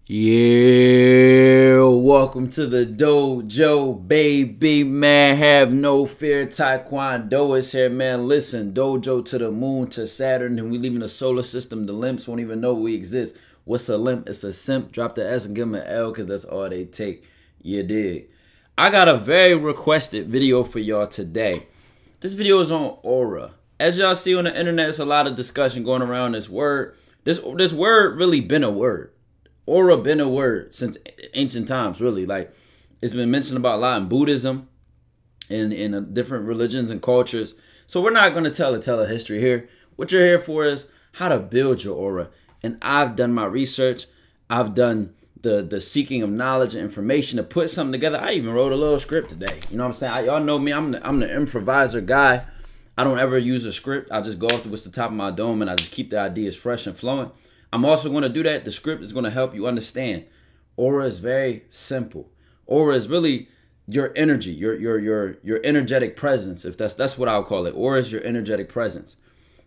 Yeah, welcome to the Dojo, baby, man. Have no fear. TyKwonDoe is here, man. Listen, Dojo to the moon, to Saturn, and we leaving the solar system. The LIMPS won't even know we exist. What's a LIMP? It's a simp. Drop the S and give them an L because that's all they take. You dig? I got a very requested video for y'all today. This video is on aura. As y'all see on the internet, there's a lot of discussion going around this word. This word really been a word. Aura been a word since ancient times, really. Like, it's been mentioned about a lot in Buddhism and in different religions and cultures. So we're not going to tell a history here. What you're here for is how to build your aura. And I've done my research. I've done the seeking of knowledge and information to put something together. I even wrote a little script today. You know what I'm saying? Y'all know me. I'm the improviser guy. I don't ever use a script. I just go off to what's the top of my dome and I just keep the ideas fresh and flowing. I'm also going to do that. The script is going to help you understand. Aura is very simple. Aura is really your energy, your energetic presence. If that's what I'll call it. Aura is your energetic presence,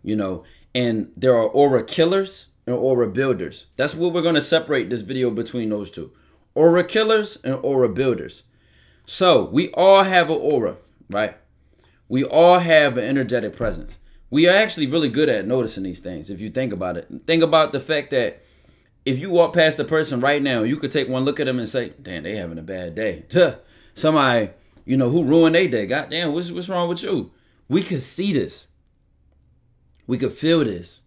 you know. And there are aura killers and aura builders. That's what we're going to separate this video between those two. Aura killers and aura builders. So we all have an aura, right? We all have an energetic presence. We are actually really good at noticing these things if you think about it. Think about the fact that if you walk past the person right now, you could take one look at them and say, damn, they having a bad day. Somebody, you know, who ruined their day. God damn, what's wrong with you? We could see this. We could feel this.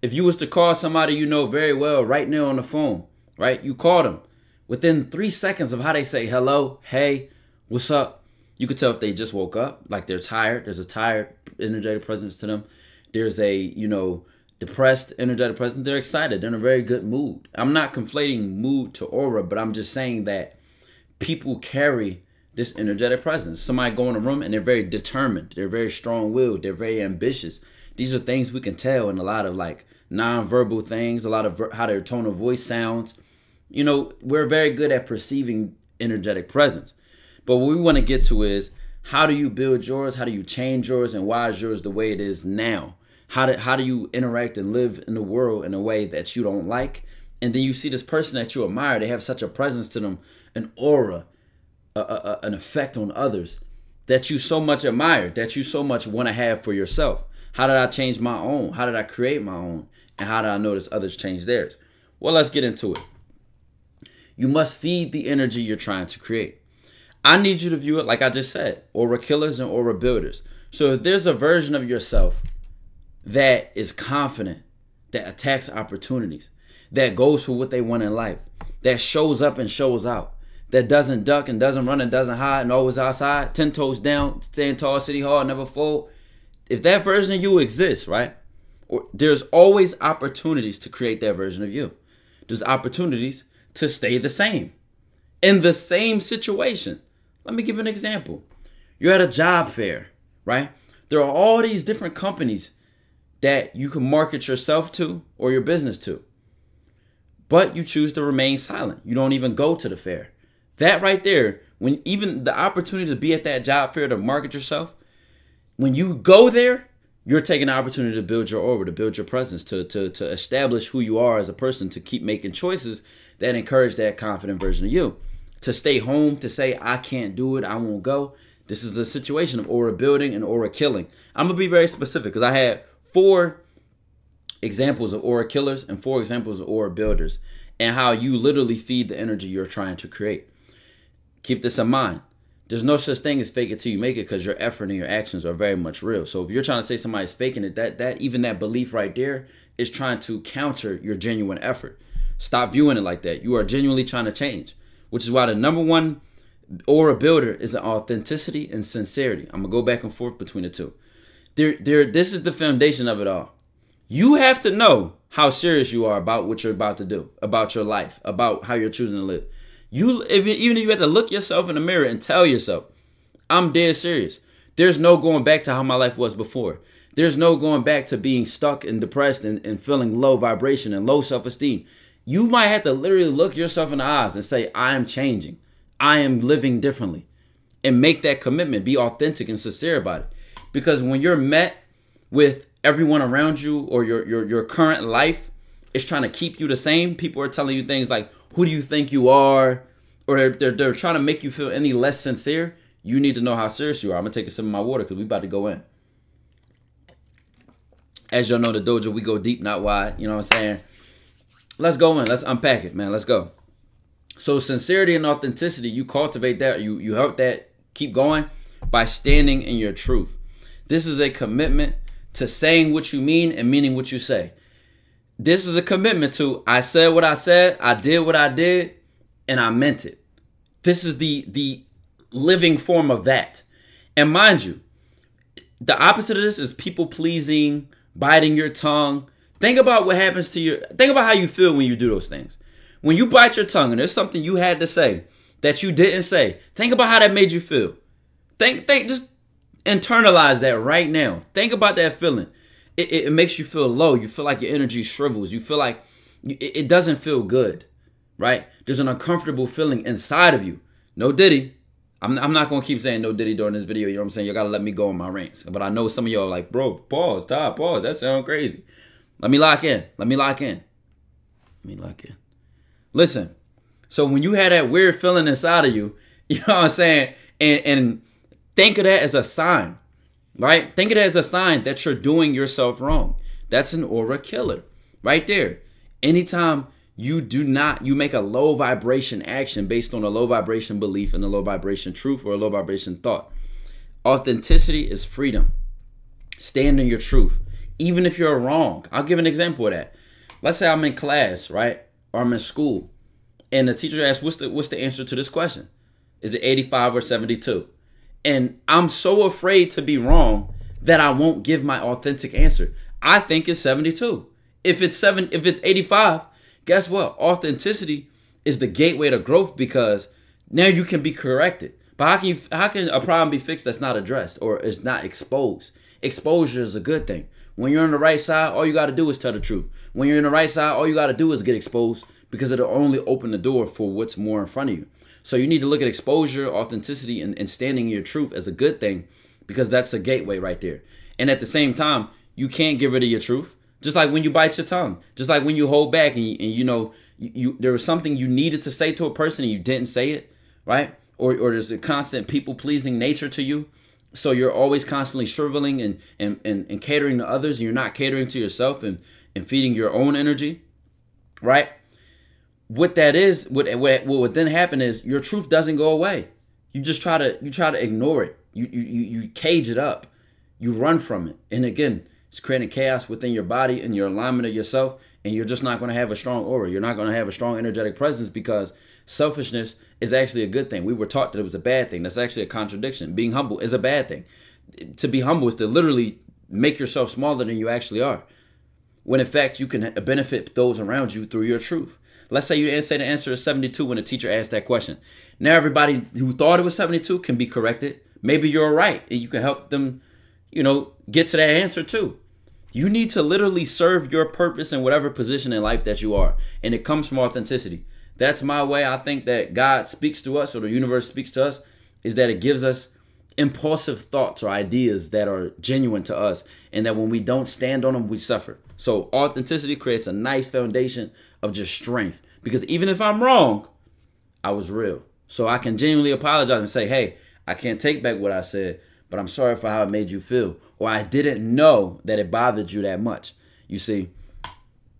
If you was to call somebody you know very well right now on the phone, right? You call them. Within 3 seconds of how they say hello, hey, what's up? You could tell if they just woke up, like they're tired. There's a tired energetic presence to them. There's a, you know, depressed energetic presence. They're excited. They're in a very good mood. I'm not conflating mood to aura, but I'm just saying that people carry this energetic presence. Somebody go in a room and they're very determined. They're very strong-willed. They're very ambitious. These are things we can tell in a lot of like non-verbal things, a lot of how their tone of voice sounds. You know, we're very good at perceiving energetic presence. But what we want to get to is, how do you build yours? How do you change yours? And why is yours the way it is now? How do you interact and live in the world in a way that you don't like? And then you see this person that you admire. They have such a presence to them, an aura, an effect on others that you so much admire, that you so much want to have for yourself. How did I change my own? How did I create my own? And how did I notice others change theirs? Well, let's get into it. You must feed the energy you're trying to create. I need you to view it like I just said, aura killers and aura builders. So if there's a version of yourself that is confident, that attacks opportunities, that goes for what they want in life, that shows up and shows out, that doesn't duck and doesn't run and doesn't hide and always outside, 10 toes down, staying tall, city hall, never fold. If that version of you exists, right? There's always opportunities to create that version of you. There's opportunities to stay the same in the same situation. Let me give an example. You're at a job fair, right? There are all these different companies that you can market yourself to or your business to. But you choose to remain silent. You don't even go to the fair. That right there, when even the opportunity to be at that job fair to market yourself, when you go there, you're taking the opportunity to build your aura, to build your presence, to establish who you are as a person, to keep making choices that encourage that confident version of you. To stay home, to say, I can't do it, I won't go. This is a situation of aura building and aura killing. I'm going to be very specific because I had 4 examples of aura killers and 4 examples of aura builders and how you literally feed the energy you're trying to create. Keep this in mind. There's no such thing as fake it till you make it, because your effort and your actions are very much real. So if you're trying to say somebody's faking it, even that belief right there is trying to counter your genuine effort. Stop viewing it like that. You are genuinely trying to change. Which is why the #1 aura builder is an authenticity and sincerity. I'm going to go back and forth between the two. This is the foundation of it all. You have to know how serious you are about what you're about to do, about your life, about how you're choosing to live. Even if you have to look yourself in the mirror and tell yourself, I'm dead serious. There's no going back to how my life was before. There's no going back to being stuck and depressed and feeling low vibration and low self-esteem. You might have to literally look yourself in the eyes and say, I am changing. I am living differently. And make that commitment. Be authentic and sincere about it. Because when you're met with everyone around you or your current life is trying to keep you the same, people are telling you things like, who do you think you are, or they're trying to make you feel any less sincere, you need to know how serious you are. I'm going to take a sip of my water because we about to go in. As y'all know, the dojo, we go deep, not wide. You know what I'm saying? Let's go in. Let's unpack it, man. Let's go. So sincerity and authenticity, you cultivate that. You help that keep going by standing in your truth. This is a commitment to saying what you mean and meaning what you say. This is a commitment to, I said what I said, I did what I did, and I meant it. This is the living form of that. And mind you, the opposite of this is people pleasing, biting your tongue. Think about what happens to think about how you feel when you do those things. When you bite your tongue and there's something you had to say that you didn't say, think about how that made you feel. Just internalize that right now. Think about that feeling. It makes you feel low. You feel like your energy shrivels. You feel like it doesn't feel good, right? There's an uncomfortable feeling inside of you. No diddy. I'm not going to keep saying no diddy during this video. You know what I'm saying? You got to let me go on my rants. But I know some of y'all are like, bro, pause, Ty, pause. That sounds crazy. Let me lock in. Let me lock in. Let me lock in. Listen. So when you had that weird feeling inside of you, you know what I'm saying? And think of that as a sign. Right? Think of it as a sign that you're doing yourself wrong. That's an aura killer right there. Anytime you make a low vibration action based on a low vibration belief and a low vibration truth or a low vibration thought. Authenticity is freedom. Stand in your truth. Even if you're wrong. I'll give an example of that. Let's say I'm in class, right? Or I'm in school. And the teacher asks, what's the answer to this question? Is it 85 or 72? And I'm so afraid to be wrong that I won't give my authentic answer. I think it's 72. If it's 85, guess what? Authenticity is the gateway to growth because now you can be corrected. But how can a problem be fixed that's not addressed or is not exposed? Exposure is a good thing. When you're on the right side, all you got to do is tell the truth. When you're in the right side, all you got to do is get exposed because it'll only open the door for what's more in front of you. So you need to look at exposure, authenticity, and standing in your truth as a good thing because that's the gateway right there. And at the same time, you can't get rid of your truth. Just like when you bite your tongue. Just like when you hold back and you know, there was something you needed to say to a person and you didn't say it, right? Or there's a constant people-pleasing nature to you. So you're always constantly shriveling and catering to others. And you're not catering to yourself and feeding your own energy, right? What that is, what would then happen is your truth doesn't go away. You just try to ignore it. You cage it up. You run from it. And again, it's creating chaos within your body and your alignment of yourself. And you're just not going to have a strong aura. You're not going to have a strong energetic presence because selfishness is actually a good thing. We were taught that it was a bad thing. That's actually a contradiction. Being humble is a bad thing. To be humble is to literally make yourself smaller than you actually are. When in fact, you can benefit those around you through your truth. Let's say you say the answer is 72 when the teacher asked that question. Now everybody who thought it was 72 can be corrected. Maybe you're right and you can help them, you know, get to that answer too. You need to literally serve your purpose in whatever position in life that you are. And it comes from authenticity. That's my way. I think that God speaks to us or the universe speaks to us is that it gives us impulsive thoughts or ideas that are genuine to us. And that when we don't stand on them, we suffer. So authenticity creates a nice foundation of just strength. Because even if I'm wrong, I was real. So I can genuinely apologize and say, hey, I can't take back what I said, but I'm sorry for how it made you feel. Or I didn't know that it bothered you that much. You see,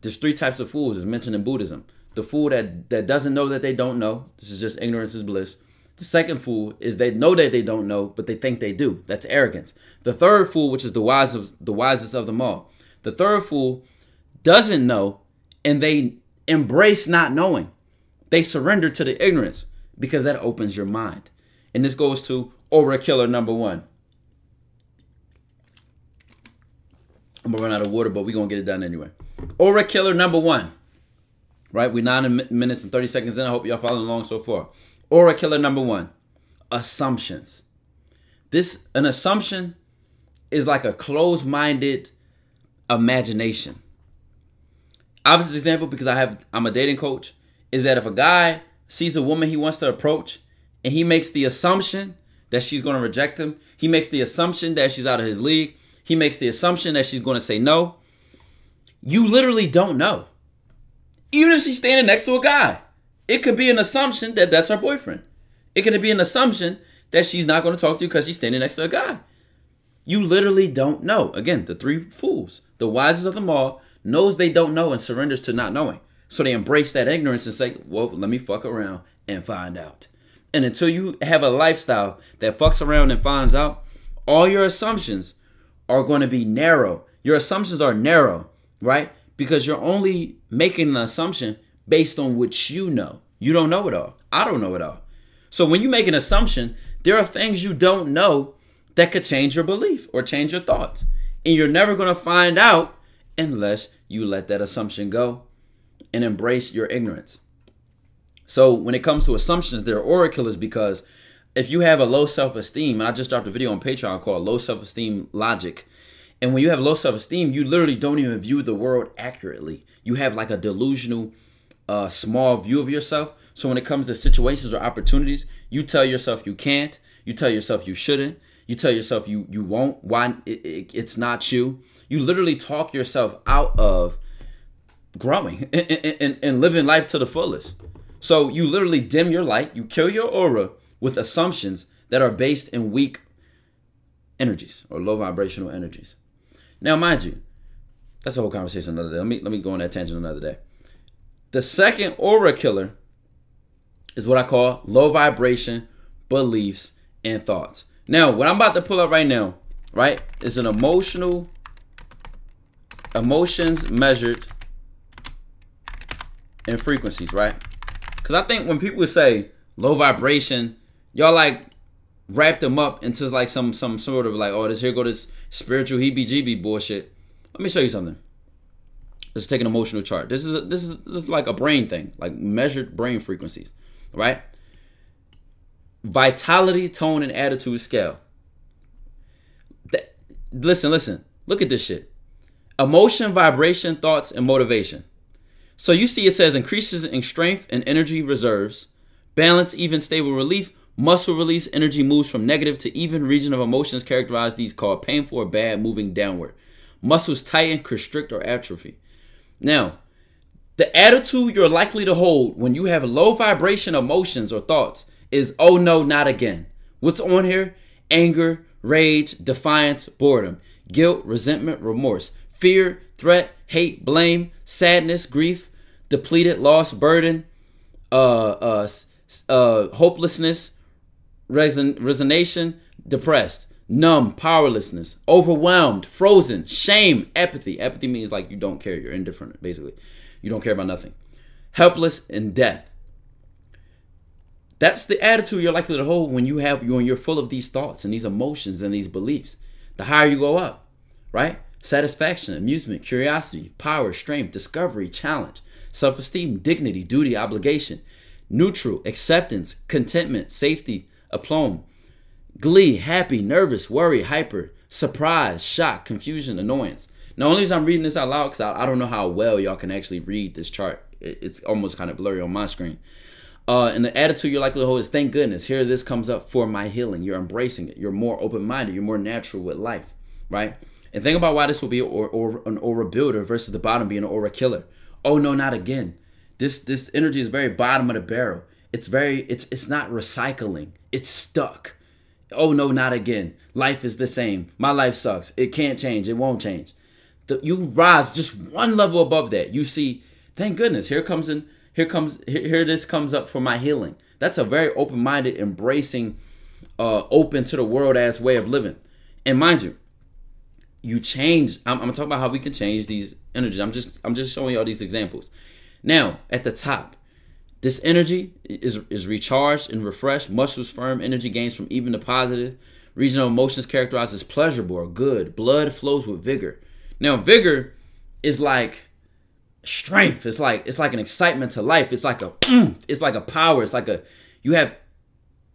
there's 3 types of fools as mentioned in Buddhism. The fool that doesn't know that they don't know. This is just ignorance is bliss. The second fool is they know that they don't know, but they think they do. That's arrogance. The third fool, which is the wisest of them all. The third fool doesn't know and they embrace not knowing. They surrender to the ignorance because that opens your mind. And this goes to aura killer number 1. I'm going to run out of water, but we're going to get it done anyway. Aura killer number 1. Right? We're 9 minutes and 30 seconds in. I hope y'all following along so far. Aura killer number 1. Assumptions. An assumption is like a closed-minded imagination. Obvious example, because I'm a dating coach, is that if a guy sees a woman he wants to approach and he makes the assumption that she's going to reject him, he makes the assumption that she's out of his league, he makes the assumption that she's going to say no, you literally don't know. Even if she's standing next to a guy, It could be an assumption that that's her boyfriend. It could be an assumption that she's not going to talk to you because she's standing next to a guy. You literally don't know. Again, the three fools. The wisest of them all knows they don't know and surrenders to not knowing. So they embrace that ignorance and say, well, let me fuck around and find out. And until you have a lifestyle that fucks around and finds out, all your assumptions are going to be narrow. Your assumptions are narrow, right? Because you're only making an assumption based on what you know. You don't know it all. I don't know it all. So when you make an assumption, there are things you don't know that could change your belief or change your thoughts. And you're never going to find out unless you let that assumption go and embrace your ignorance. So when it comes to assumptions, they're aura killers because if you have a low self-esteem, and I just dropped a video on Patreon called Low Self-Esteem Logic. And when you have low self-esteem, you literally don't even view the world accurately. You have like a delusional, small view of yourself. So when it comes to situations or opportunities, you tell yourself you can't. You tell yourself you shouldn't. You tell yourself you won't. Why? It's not you. You literally talk yourself out of growing and living life to the fullest. So you literally dim your light. You kill your aura with assumptions that are based in weak energies or low vibrational energies. Now, mind you, that's a whole conversation another day. Let me go on that tangent another day. The second aura killer is what I call low vibration beliefs and thoughts. Now, what I'm about to pull up right now, right, is an emotions measured in frequencies, right? Because I think when people say low vibration, y'all like wrap them up into like some sort of like, oh, here go this spiritual heebie-jeebie bullshit. Let me show you something. Let's take an emotional chart. This is like a brain thing, like measured brain frequencies, right? Vitality, tone, and attitude scale. Listen. Look at this shit. Emotion, vibration, thoughts, and motivation. So you see it says increases in strength and energy reserves, balance, even, stable relief, muscle release, energy moves from negative to even region of emotions characterize these called painful or bad, moving downward. Muscles tighten, constrict, or atrophy. Now, the attitude you're likely to hold when you have low vibration emotions or thoughts is, oh no, not again. What's on here? Anger, rage, defiance, boredom, guilt, resentment, remorse, fear, threat, hate, blame, sadness, grief, depleted, loss, burden, hopelessness, resignation, depressed, numb, powerlessness, overwhelmed, frozen, shame, apathy. Apathy means like you don't care. You're indifferent, basically. You don't care about nothing. Helpless, and death. That's the attitude you're likely to hold when you're full of these thoughts and these emotions and these beliefs. The higher you go up, right? Satisfaction, amusement, curiosity, power, strength, discovery, challenge, self-esteem, dignity, duty, obligation, neutral, acceptance, contentment, safety, aplomb, glee, happy, nervous, worry, hyper, surprise, shock, confusion, annoyance. Now, only reason I'm reading this out loud because I don't know how well y'all can actually read this chart. It's almost kind of blurry on my screen. And the attitude you're likely to hold is, thank goodness, here this comes up for my healing. You're embracing it. You're more open-minded. You're more natural with life, right? And think about why this will be an aura builder versus the bottom being an aura killer. Oh no, not again. This energy is very bottom of the barrel. It's not recycling. It's stuck. Oh no, not again. Life is the same. My life sucks. It can't change. It won't change. You rise just one level above that. You see, thank goodness, here this comes up for my healing. That's a very open-minded, embracing, open to the world ass way of living. And mind you, you change. I'm gonna talk about how we can change these energies. I'm just showing you all these examples. Now, at the top, this energy is recharged and refreshed. Muscles firm. Energy gains from even to positive. Regional emotions characterized as pleasurable or good. Blood flows with vigor. Now, vigor is like strength. It's like an excitement to life. It's like a power. It's like you have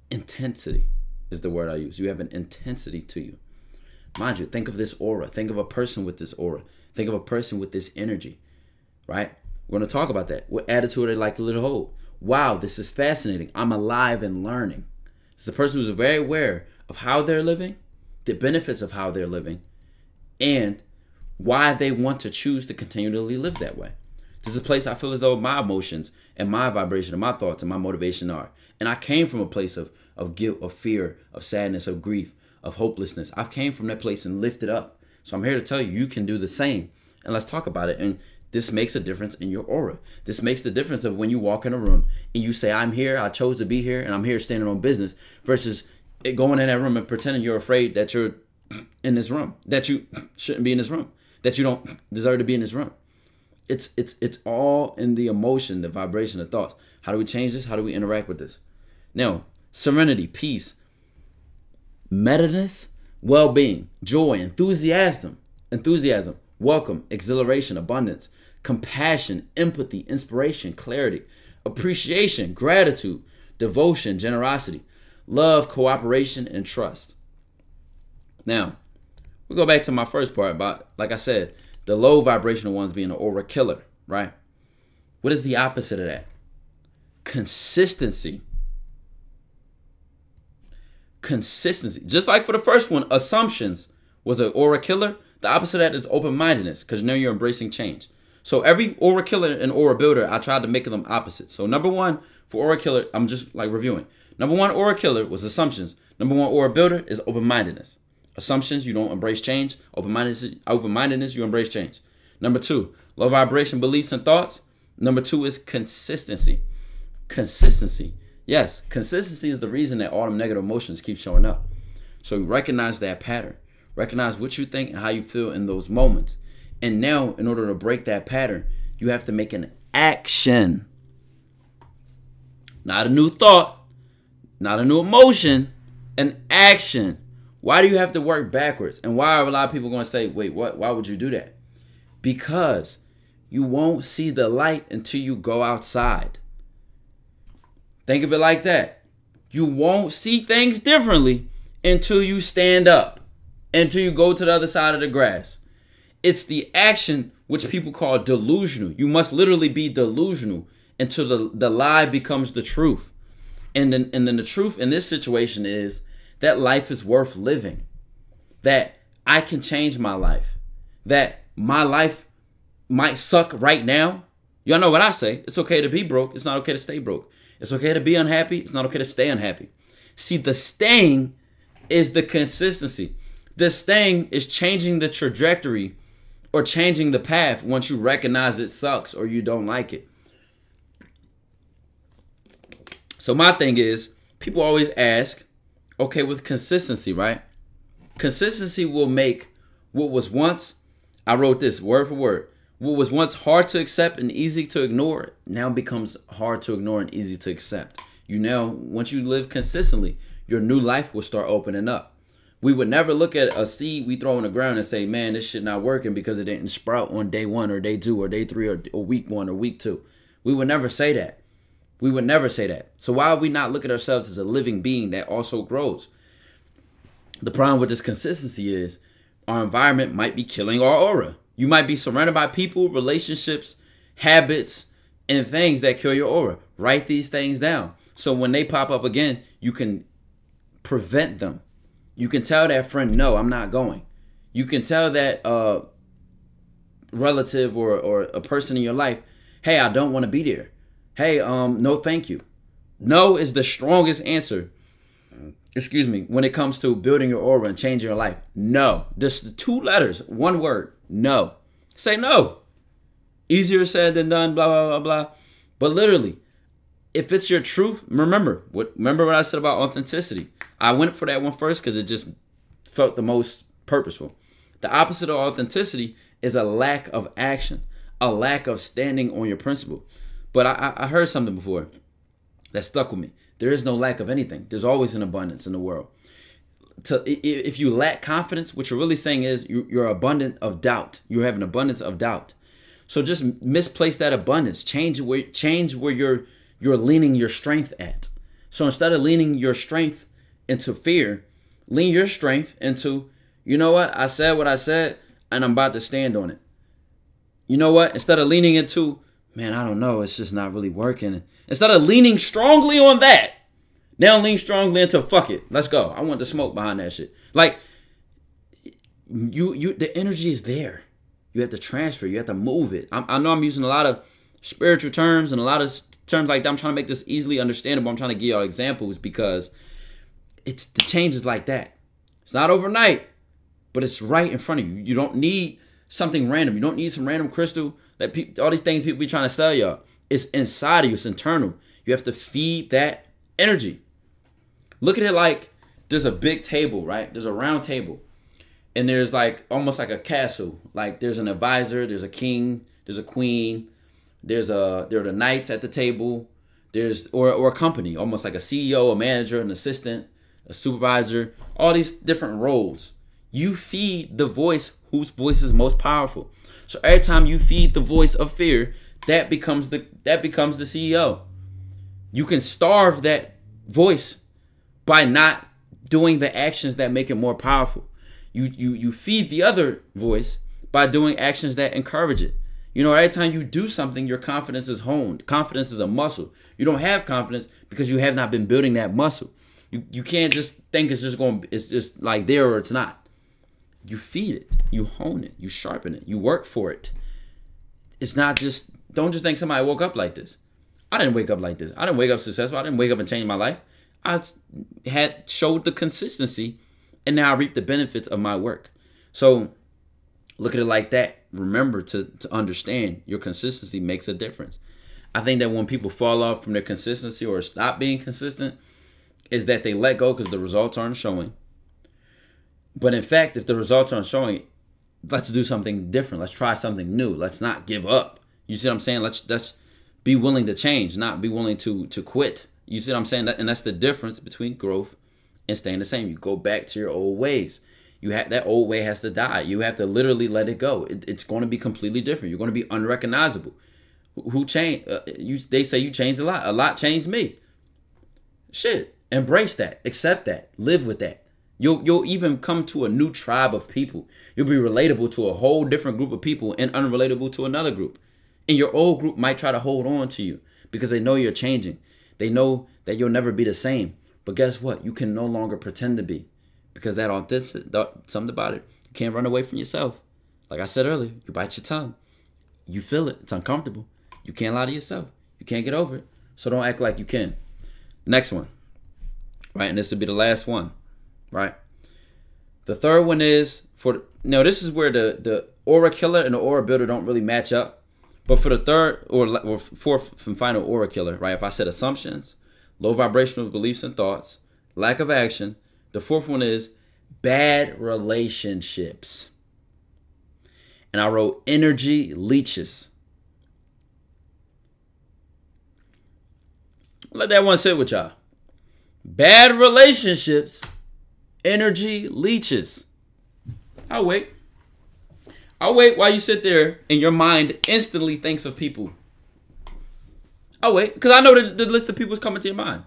intensity is the word I use. You have an intensity to you. Mind you, think of this aura. Think of a person with this aura. Think of a person with this energy, right? We're going to talk about that. What attitude they like to hold. Wow, this is fascinating. I'm alive and learning. It's a person who's very aware of how they're living, the benefits of how they're living, and why they want to choose to continually live that way. This is a place I feel as though my emotions and my vibration and my thoughts and my motivation are. And I came from a place of guilt, of fear, of sadness, of grief, of hopelessness. I came from that place and lifted up. So I'm here to tell you, you can do the same. And let's talk about it. And this makes a difference in your aura. This makes the difference of when you walk in a room and you say, I'm here, I chose to be here, and I'm here standing on business, versus going in that room and pretending you're afraid that you're in this room, that you shouldn't be in this room, that you don't deserve to be in this room. It's all in the emotion, the vibration, the thoughts. How do we change this? How do we interact with this? Now, serenity, peace, meta-ness, well-being, joy, enthusiasm, welcome, exhilaration, abundance, compassion, empathy, inspiration, clarity, appreciation, gratitude, devotion, generosity, love, cooperation, and trust. Now, we go back to my first part about, like I said, the low vibrational ones being an aura killer, right? What is the opposite of that? Consistency. Consistency. Just like for the first one, assumptions was an aura killer. The opposite of that is open-mindedness, because now you're embracing change. So every aura killer and aura builder, I tried to make them opposites. So number one for aura killer, I'm just like reviewing. Number one aura killer was assumptions. Number one aura builder is open-mindedness. Assumptions, you don't embrace change. Open-mindedness, you embrace change. Number two, low vibration beliefs and thoughts. Number two is consistency. Consistency. Yes, consistency is the reason that all them negative emotions keep showing up. So recognize that pattern. Recognize what you think and how you feel in those moments. And now, in order to break that pattern, you have to make an action. Not a new thought, not a new emotion, an action. Why do you have to work backwards? And why are a lot of people going to say, wait, what? Why would you do that? Because you won't see the light until you go outside. Think of it like that. You won't see things differently until you stand up, until you go to the other side of the grass. It's the action which people call delusional. You must literally be delusional until the lie becomes the truth. And then the truth in this situation is that life is worth living. That I can change my life. That my life might suck right now. Y'all know what I say. It's okay to be broke. It's not okay to stay broke. It's okay to be unhappy. It's not okay to stay unhappy. See, the staying is the consistency. The staying is changing the trajectory or changing the path once you recognize it sucks or you don't like it. So my thing is, people always ask, okay, with consistency, right? Consistency will make what was once, I wrote this word for word, what was once hard to accept and easy to ignore now becomes hard to ignore and easy to accept. You know, once you live consistently, your new life will start opening up. We would never look at a seed we throw in the ground and say, man, this shit not working because it didn't sprout on day 1 or day 2 or day 3 or week 1 or week 2. We would never say that. We would never say that. So why would we not look at ourselves as a living being that also grows? The problem with this consistency is our environment might be killing our aura. You might be surrounded by people, relationships, habits, and things that kill your aura. Write these things down. So when they pop up again, you can prevent them. You can tell that friend, no, I'm not going. You can tell that relative or a person in your life, hey, I don't want to be there. Hey, no, thank you. No is the strongest answer, excuse me, when it comes to building your aura and changing your life. No. Just 2 letters, 1 word, no. Say no. Easier said than done, blah, blah, blah, blah. But literally, if it's your truth, remember what I said about authenticity. I went for that one first because it just felt the most purposeful. The opposite of authenticity is a lack of action, a lack of standing on your principle. But I heard something before that stuck with me. There is no lack of anything. There's always an abundance in the world. If you lack confidence, what you're really saying is you're abundant of doubt. You have an abundance of doubt. So just misplace that abundance. Change where you're leaning your strength at. So instead of leaning your strength into fear, lean your strength into, you know what? I said what I said, and I'm about to stand on it. You know what? Instead of leaning into, man, I don't know, it's just not really working. Instead of leaning strongly on that, now lean strongly into, fuck it, let's go. I want the smoke behind that shit. Like, the energy is there. You have to transfer. You have to move it. I know I'm using a lot of spiritual terms and a lot of terms like that. I'm trying to make this easily understandable. I'm trying to give y'all examples because the change is like that. It's not overnight, but it's right in front of you. You don't need something random. You don't need some random crystal that all these things people be trying to sell y'all. It's inside of you. It's internal. You have to feed that energy. Look at it like there's a big table, right? There's a round table. And there's like almost like a castle. Like there's an advisor, there's a king, there's a queen, there are the knights at the table, or a company, almost like a CEO, a manager, an assistant, a supervisor, all these different roles. You feed the voice whose voice is most powerful. So every time you feed the voice of fear, that becomes the CEO. You can starve that voice by not doing the actions that make it more powerful. You feed the other voice by doing actions that encourage it. You know, every time you do something, your confidence is honed. Confidence is a muscle. You don't have confidence because you have not been building that muscle. You can't just think it's just like there or it's not. You feed it, you hone it, you sharpen it, you work for it. It's not just, don't just think somebody woke up like this. I didn't wake up like this. I didn't wake up successful. I didn't wake up and change my life. I had showed the consistency, and now I reap the benefits of my work. So look at it like that. Remember to understand your consistency makes a difference. I think that when people fall off from their consistency or stop being consistent, is that they let go because the results aren't showing. But in fact, if the results aren't showing, let's do something different. Let's try something new. Let's not give up. You see what I'm saying? Let's be willing to change, not be willing to quit. You see what I'm saying? And that's the difference between growth and staying the same. You go back to your old ways. That old way has to die. You have to literally let it go. It's going to be completely different. You're going to be unrecognizable. Who changed? They say you changed a lot. A lot changed me. Shit. Embrace that. Accept that. Live with that. You'll even come to a new tribe of people. You'll be relatable to a whole different group of people and unrelatable to another group. And your old group might try to hold on to you because they know you're changing. They know that you'll never be the same. But guess what? You can no longer pretend to be, because that authenticity, something about it, you can't run away from yourself. Like I said earlier, you bite your tongue. You feel it. It's uncomfortable. You can't lie to yourself. You can't get over it. So don't act like you can. Next one. Right? And this will be the last one. Right? The third one is this is where the aura killer and the aura builder don't really match up. But for the third or fourth and final aura killer, right? If I said assumptions, low vibrational beliefs and thoughts, lack of action, the fourth one is bad relationships. And I wrote energy leeches. Let that one sit with y'all. Bad relationships, energy leeches. I'll wait. I'll wait while you sit there and your mind instantly thinks of people. I'll wait, because I know the list of people is coming to your mind.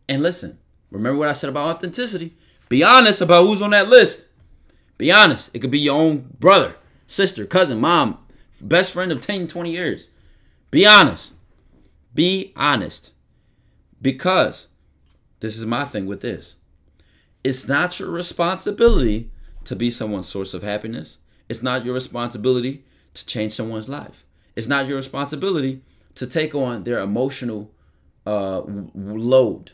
And listen, remember what I said about authenticity. Be honest about who's on that list. Be honest. It could be your own brother, sister, cousin, mom, best friend of 10, 20 years. Be honest. Be honest. Because this is my thing with this. It's not your responsibility to be someone's source of happiness. It's not your responsibility to change someone's life. It's not your responsibility to take on their emotional load.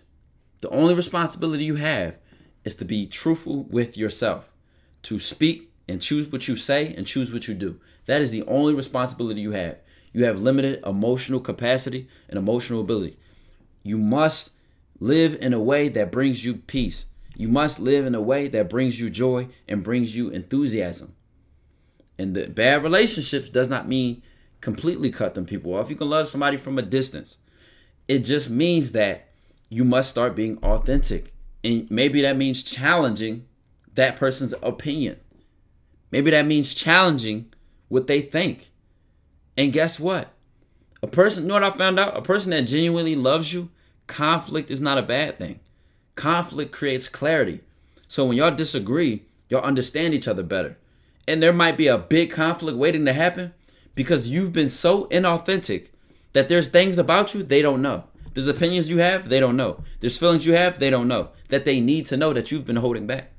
The only responsibility you have is to be truthful with yourself, to speak and choose what you say and choose what you do. That is the only responsibility you have. You have limited emotional capacity and emotional ability. You must live in a way that brings you peace. You must live in a way that brings you joy and brings you enthusiasm. And the bad relationships does not mean completely cut them people off. You can love somebody from a distance. It just means that you must start being authentic. And maybe that means challenging that person's opinion. Maybe that means challenging what they think. And guess what? You know what I found out? A person that genuinely loves you, conflict is not a bad thing. Conflict creates clarity. So when y'all disagree, y'all understand each other better. And there might be a big conflict waiting to happen because you've been so inauthentic that there's things about you they don't know. There's opinions you have, they don't know. There's feelings you have, they don't know. That they need to know that you've been holding back.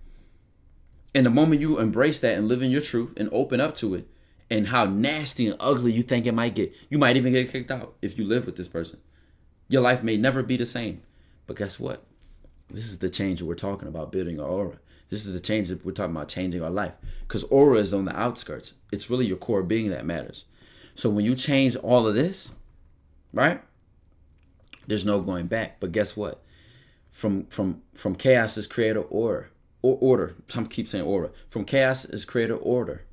And the moment you embrace that and live in your truth and open up to it and how nasty and ugly you think it might get. You might even get kicked out if you live with this person. Your life may never be the same. But guess what? This is the change that we're talking about, building our aura. This is the change that we're talking about, changing our life. Because aura is on the outskirts. It's really your core being that matters. So when you change all of this, right? There's no going back. But guess what? From chaos is created order. Or order. I keep saying aura. From chaos is created order.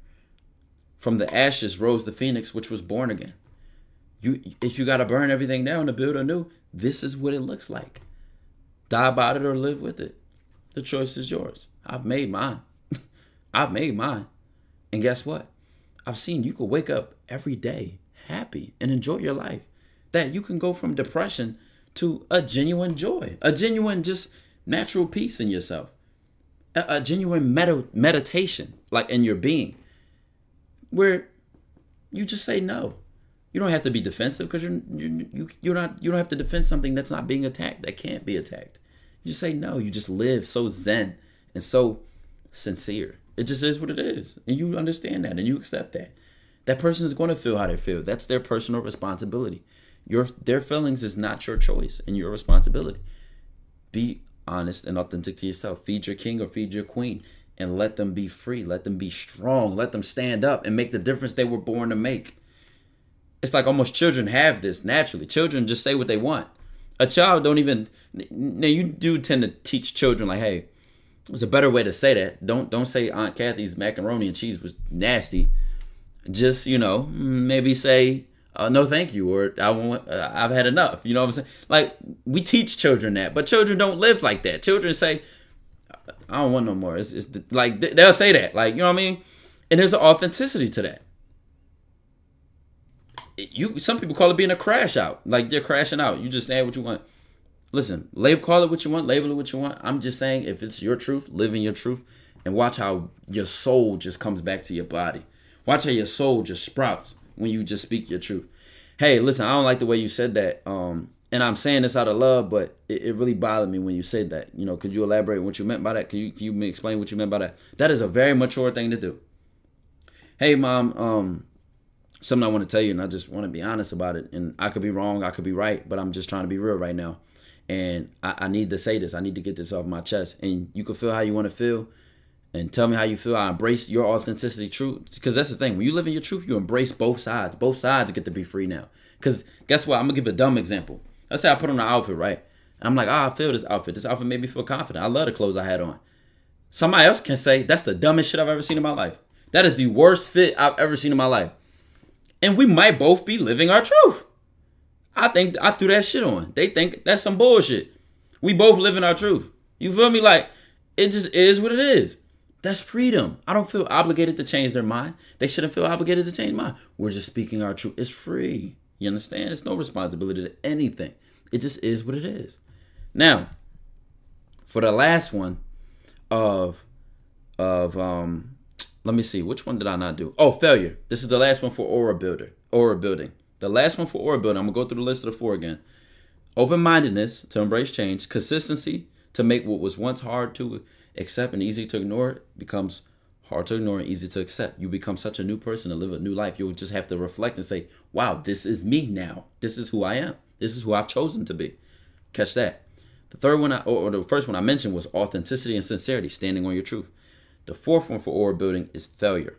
From the ashes rose the phoenix, which was born again. If you got to burn everything down to build anew, this is what it looks like. Die about it or live with it. The choice is yours. I've made mine. I've made mine. And guess what? I've seen you can wake up every day happy and enjoy your life. That you can go from depression to a genuine joy. A genuine just natural peace in yourself. A genuine meditation like in your being. Where you just say no. You don't have to be defensive because you don't have to defend something that's not being attacked, that can't be attacked. You just say no. You just live so zen and so sincere. It just is what it is. And you understand that and you accept that. That person is going to feel how they feel. That's their personal responsibility. Their feelings is not your choice and your responsibility. Be honest and authentic to yourself. Feed your king or feed your queen and let them be free. Let them be strong. Let them stand up and make the difference they were born to make. It's like almost children have this naturally. Children just say what they want. A child don't even, now you do tend to teach children like, hey, there's a better way to say that. Don't say Aunt Kathy's macaroni and cheese was nasty. Just, maybe say, no, thank you. Or I've had enough. You know what I'm saying? Like we teach children that, but children don't live like that. Children say, I don't want no more. It's like, they'll say that, like, you know what I mean? And there's an authenticity to that. Some people call it being a crash out. Like they're crashing out. You just saying what you want. Listen, call it what you want, label it what you want. I'm just saying if it's your truth, live in your truth and watch how your soul just comes back to your body. Watch how your soul just sprouts when you just speak your truth. Hey, listen, I don't like the way you said that. And I'm saying this out of love, but it really bothered me when you said that. Could you elaborate on what you meant by that? Can you explain what you meant by that? That is a very mature thing to do. Hey, Mom, something I want to tell you, and I just want to be honest about it. And I could be wrong, I could be right, but I'm just trying to be real right now. And I need to say this. I need to get this off my chest. And you can feel how you want to feel and tell me how you feel. I embrace your authenticity, truth. Because that's the thing. When you live in your truth, you embrace both sides. Both sides get to be free now. Because guess what? I'm going to give a dumb example. Let's say I put on an outfit, right? And I'm like, I feel this outfit. This outfit made me feel confident. I love the clothes I had on. Somebody else can say, that's the dumbest shit I've ever seen in my life. That is the worst fit I've ever seen in my life. And we might both be living our truth. I think I threw that shit on. They think that's some bullshit. We both live in our truth. You feel me? Like, it just is what it is. That's freedom. I don't feel obligated to change their mind. They shouldn't feel obligated to change mine. We're just speaking our truth. It's free. You understand? It's no responsibility to anything. It just is what it is. Now, for the last one let me see. Which one did I not do? Oh, failure. This is the last one for aura building. The last one for aura building. I'm going to go through the list of the 4 again. Open-mindedness to embrace change. Consistency to make what was once hard to accept and easy to ignore becomes hard to ignore and easy to accept. You become such a new person to live a new life. You'll just have to reflect and say, wow, this is me now. This is who I am. This is who I've chosen to be. Catch that. The third one, or the first one I mentioned was authenticity and sincerity, standing on your truth. The 4th one for aura building is failure.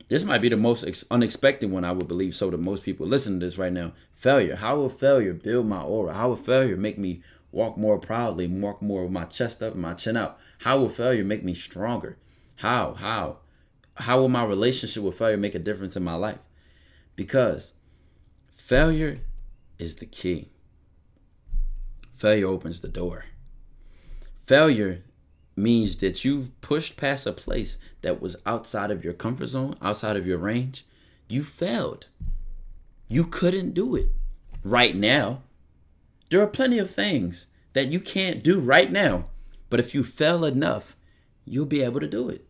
This might be the most unexpected one, I would believe so, to most people listening to this right now. Failure. How will failure build my aura? How will failure make me walk more proudly, walk more with my chest up and my chin out? How will failure make me stronger? How will my relationship with failure make a difference in my life? Because failure is the key. Failure opens the door. Failure means that you've pushed past a place that was outside of your comfort zone, outside of your range. You failed. You couldn't do it right now. There are plenty of things that you can't do right now, but if you fail enough, you'll be able to do it.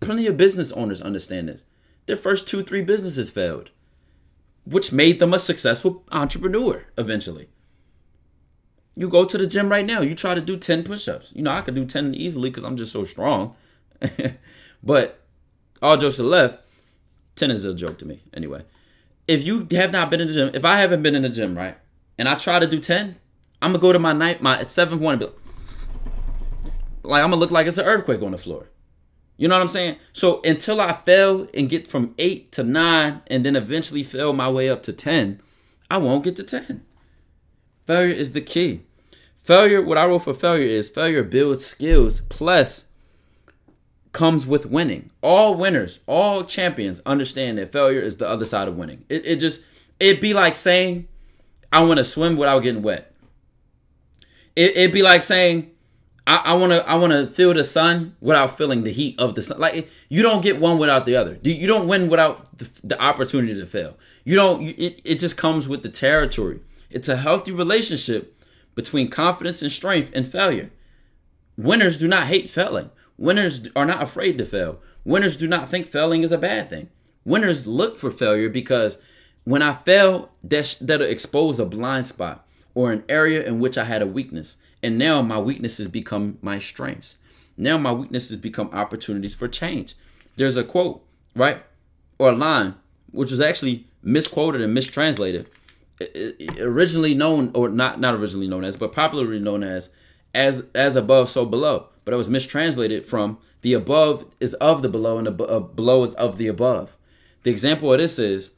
Plenty of business owners understand this. Their first 2-3 businesses failed, which made them a successful entrepreneur eventually. You go to the gym right now. You try to do 10 push-ups. I could do 10 easily because I'm just so strong. But all jokes to the left, 10 is a joke to me. Anyway, if you have not been in the gym, if I haven't been in the gym, right, and I try to do 10, I'm going to go to my seventh one and be like, I'm going to look like it's an earthquake on the floor. You know what I'm saying? So until I fail and get from 8 to 9 and then eventually fail my way up to 10, I won't get to 10. Failure is the key. Failure, what I wrote for failure is failure builds skills plus comes with winning. All winners, all champions understand that failure is the other side of winning. It'd be like saying, I want to swim without getting wet. It'd be like saying, I want to feel the sun without feeling the heat of the sun. Like, you don't get one without the other. You don't win without the opportunity to fail. You don't. It just comes with the territory. It's a healthy relationship between confidence and strength and failure. Winners do not hate failing. Winners are not afraid to fail. Winners do not think failing is a bad thing. Winners look for failure because when I fail, that'll expose a blind spot or an area in which I had a weakness. And now my weaknesses become my strengths. Now my weaknesses become opportunities for change. There's a quote, right? Or a line, which was actually misquoted and mistranslated. Originally known, or not originally known as, but popularly known as above, so below. But it was mistranslated from the above is of the below and the below is of the above. The example of this is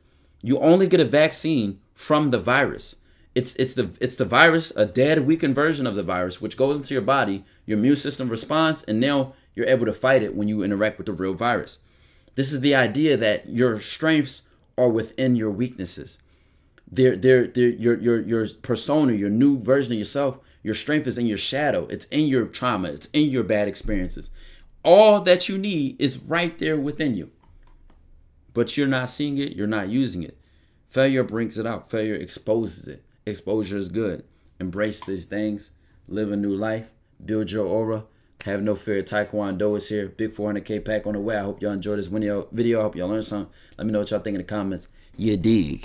you only get a vaccine from the virus. It's the virus, a dead, weakened version of the virus, which goes into your body, your immune system responds, and now you're able to fight it when you interact with the real virus. This is the idea that your strengths are within your weaknesses. Your persona, your new version of yourself, your strength is in your shadow. It's in your trauma. It's in your bad experiences. All that you need is right there within you. But you're not seeing it. You're not using it. Failure brings it out. Failure exposes it. Exposure is good. Embrace these things. Live a new life. Build your aura. Have no fear. TyKwonDoe is here. Big 400K pack on the way. I hope y'all enjoyed this video. I hope y'all learned something. Let me know what y'all think in the comments. You dig.